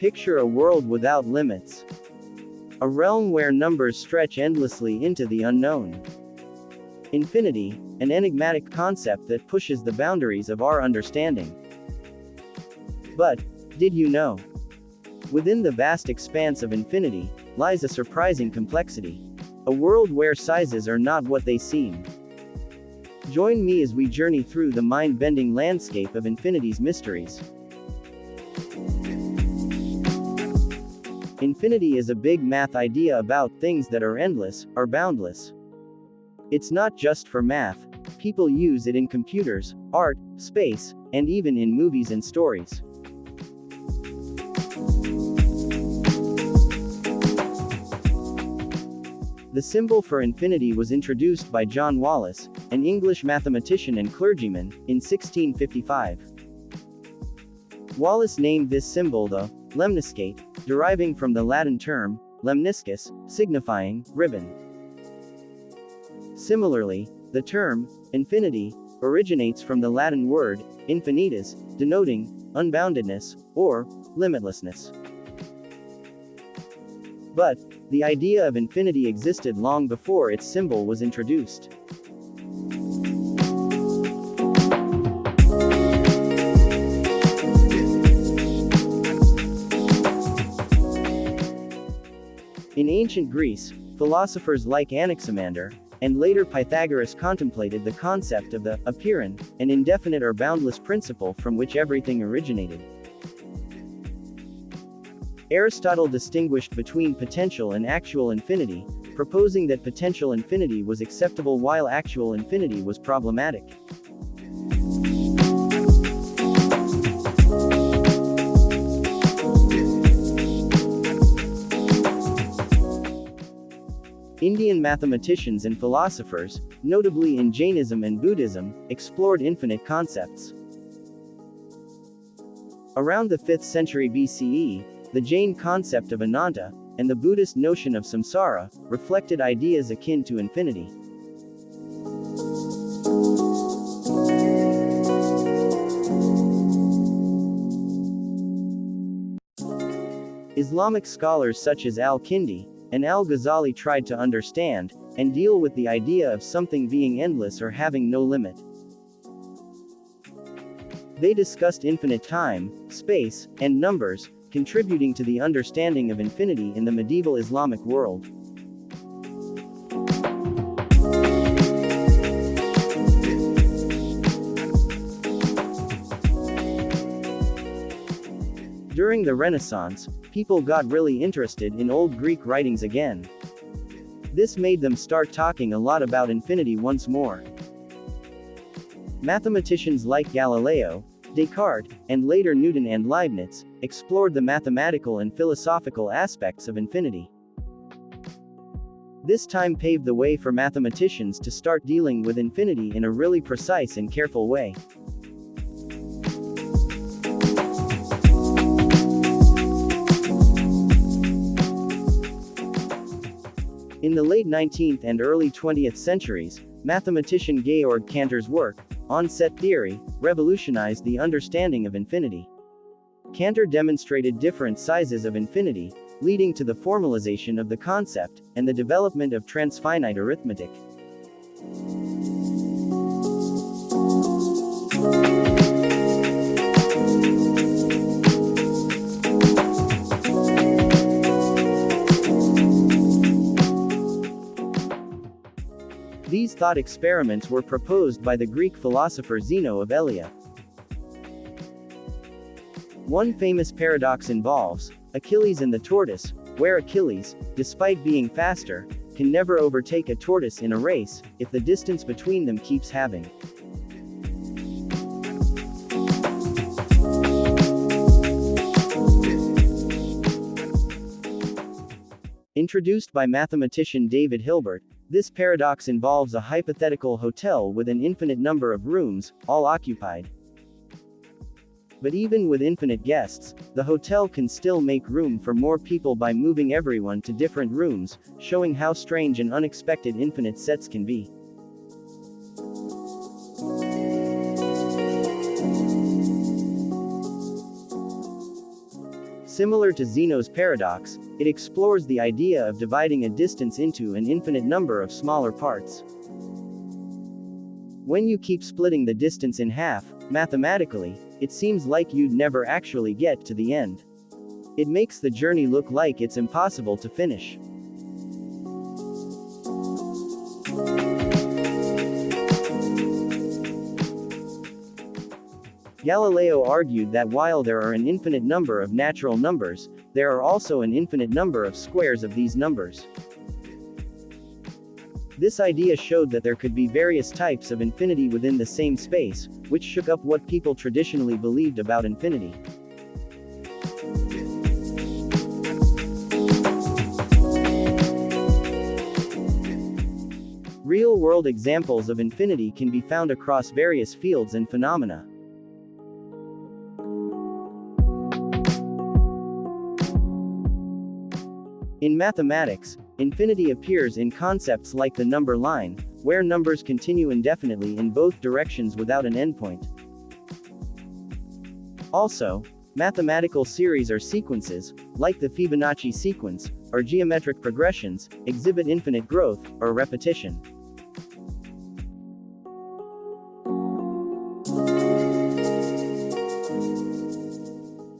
Picture a world without limits. A realm where numbers stretch endlessly into the unknown. Infinity, an enigmatic concept that pushes the boundaries of our understanding. But, did you know? Within the vast expanse of infinity, lies a surprising complexity. A world where sizes are not what they seem. Join me as we journey through the mind-bending landscape of infinity's mysteries. Infinity is a big math idea about things that are endless, or boundless. It's not just for math. People use it in computers, art, space, and even in movies and stories. The symbol for infinity was introduced by John Wallis, an English mathematician and clergyman, in 1655. Wallis named this symbol the lemniscate, deriving from the Latin term lemniscus, signifying ribbon. Similarly, the term infinity originates from the Latin word infinitus, denoting unboundedness or limitlessness. But, the idea of infinity existed long before its symbol was introduced. In ancient Greece, philosophers like Anaximander, and later Pythagoras contemplated the concept of the apeiron, an indefinite or boundless principle from which everything originated. Aristotle distinguished between potential and actual infinity, proposing that potential infinity was acceptable while actual infinity was problematic. Indian mathematicians and philosophers, notably in Jainism and Buddhism, explored infinite concepts. Around the 5th century BCE, the Jain concept of Ananta, and the Buddhist notion of samsara, reflected ideas akin to infinity. Islamic scholars such as al-Kindi and al-Ghazali tried to understand and deal with the idea of something being endless or having no limit. They discussed infinite time, space, and numbers, contributing to the understanding of infinity in the medieval Islamic world. During the Renaissance, people got really interested in old Greek writings again. This made them start talking a lot about infinity once more. Mathematicians like Galileo, Descartes, and later Newton and Leibniz, explored the mathematical and philosophical aspects of infinity. This time paved the way for mathematicians to start dealing with infinity in a really precise and careful way. In the late 19th and early 20th centuries, mathematician Georg Cantor's work, on set theory, revolutionized the understanding of infinity. Cantor demonstrated different sizes of infinity, leading to the formalization of the concept, and the development of transfinite arithmetic. These thought experiments were proposed by the Greek philosopher Zeno of Elea. One famous paradox involves Achilles and the tortoise, where Achilles, despite being faster, can never overtake a tortoise in a race, if the distance between them keeps halving. Introduced by mathematician David Hilbert, this paradox involves a hypothetical hotel with an infinite number of rooms, all occupied. But even with infinite guests, the hotel can still make room for more people by moving everyone to different rooms, showing how strange and unexpected infinite sets can be. Similar to Zeno's paradox, it explores the idea of dividing a distance into an infinite number of smaller parts. When you keep splitting the distance in half, mathematically, it seems like you'd never actually get to the end. It makes the journey look like it's impossible to finish. Galileo argued that while there are an infinite number of natural numbers, there are also an infinite number of squares of these numbers. This idea showed that there could be various types of infinity within the same space, which shook up what people traditionally believed about infinity. Real-world examples of infinity can be found across various fields and phenomena. In mathematics, infinity appears in concepts like the number line, where numbers continue indefinitely in both directions without an endpoint. Also, mathematical series or sequences, like the Fibonacci sequence, or geometric progressions, exhibit infinite growth, or repetition.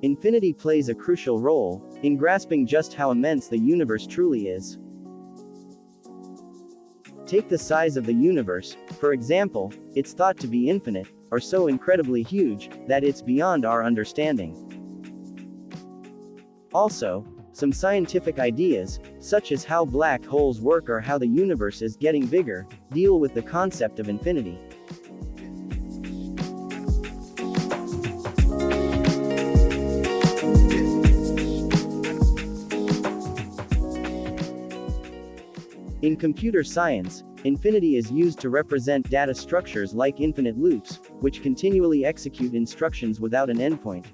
Infinity plays a crucial role in grasping just how immense the universe truly is. Take the size of the universe, for example. It's thought to be infinite, or so incredibly huge that it's beyond our understanding. Also, some scientific ideas, such as how black holes work or how the universe is getting bigger, deal with the concept of infinity. In computer science, infinity is used to represent data structures like infinite loops, which continually execute instructions without an endpoint.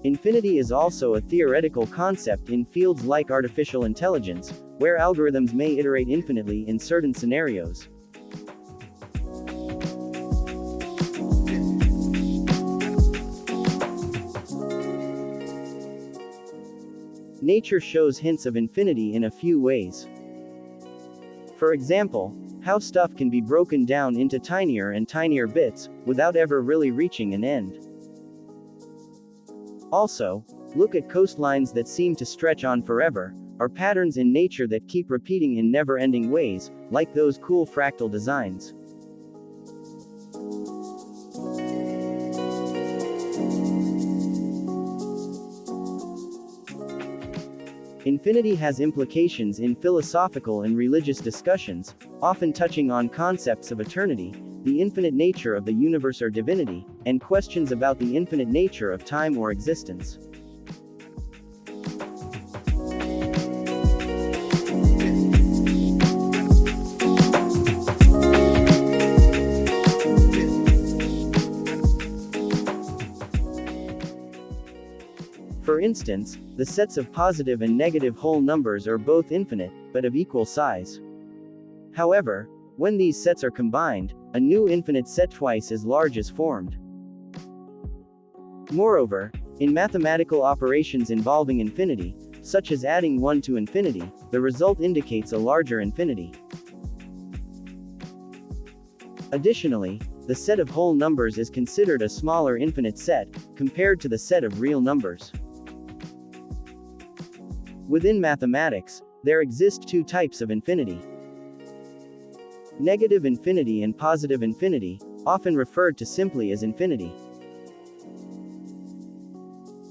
Infinity is also a theoretical concept in fields like artificial intelligence, where algorithms may iterate infinitely in certain scenarios. Nature shows hints of infinity in a few ways. For example, how stuff can be broken down into tinier and tinier bits, without ever really reaching an end. Also, look at coastlines that seem to stretch on forever, or patterns in nature that keep repeating in never-ending ways, like those cool fractal designs. Infinity has implications in philosophical and religious discussions, often touching on concepts of eternity, the infinite nature of the universe or divinity, and questions about the infinite nature of time or existence. For instance, the sets of positive and negative whole numbers are both infinite, but of equal size. However, when these sets are combined, a new infinite set twice as large is formed. Moreover, in mathematical operations involving infinity, such as adding 1 to infinity, the result indicates a larger infinity. Additionally, the set of whole numbers is considered a smaller infinite set, compared to the set of real numbers. Within mathematics, there exist two types of infinity. Negative infinity and positive infinity, often referred to simply as infinity.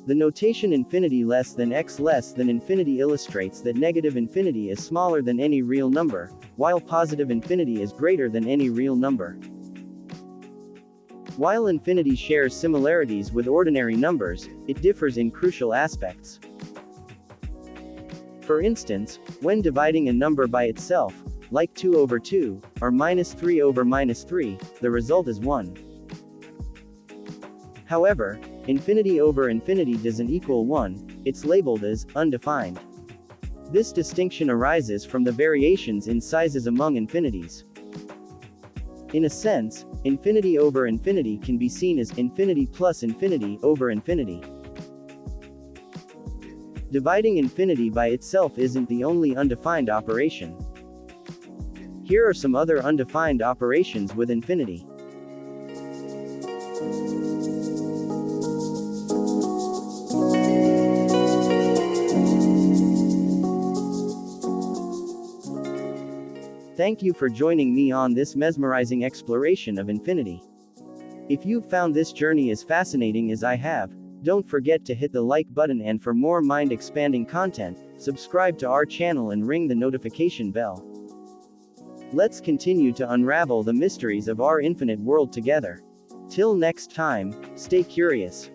The notation infinity less than x less than infinity illustrates that negative infinity is smaller than any real number, while positive infinity is greater than any real number. While infinity shares similarities with ordinary numbers, it differs in crucial aspects. For instance, when dividing a number by itself, like 2 over 2, or -3 over -3, the result is 1. However, infinity over infinity doesn't equal 1, it's labeled as undefined. This distinction arises from the variations in sizes among infinities. In a sense, infinity over infinity can be seen as infinity plus infinity over infinity. Dividing infinity by itself isn't the only undefined operation. Here are some other undefined operations with infinity. Thank you for joining me on this mesmerizing exploration of infinity. If you've found this journey as fascinating as I have, don't forget to hit the like button, and for more mind-expanding content, subscribe to our channel and ring the notification bell. Let's continue to unravel the mysteries of our infinite world together. Till next time, stay curious.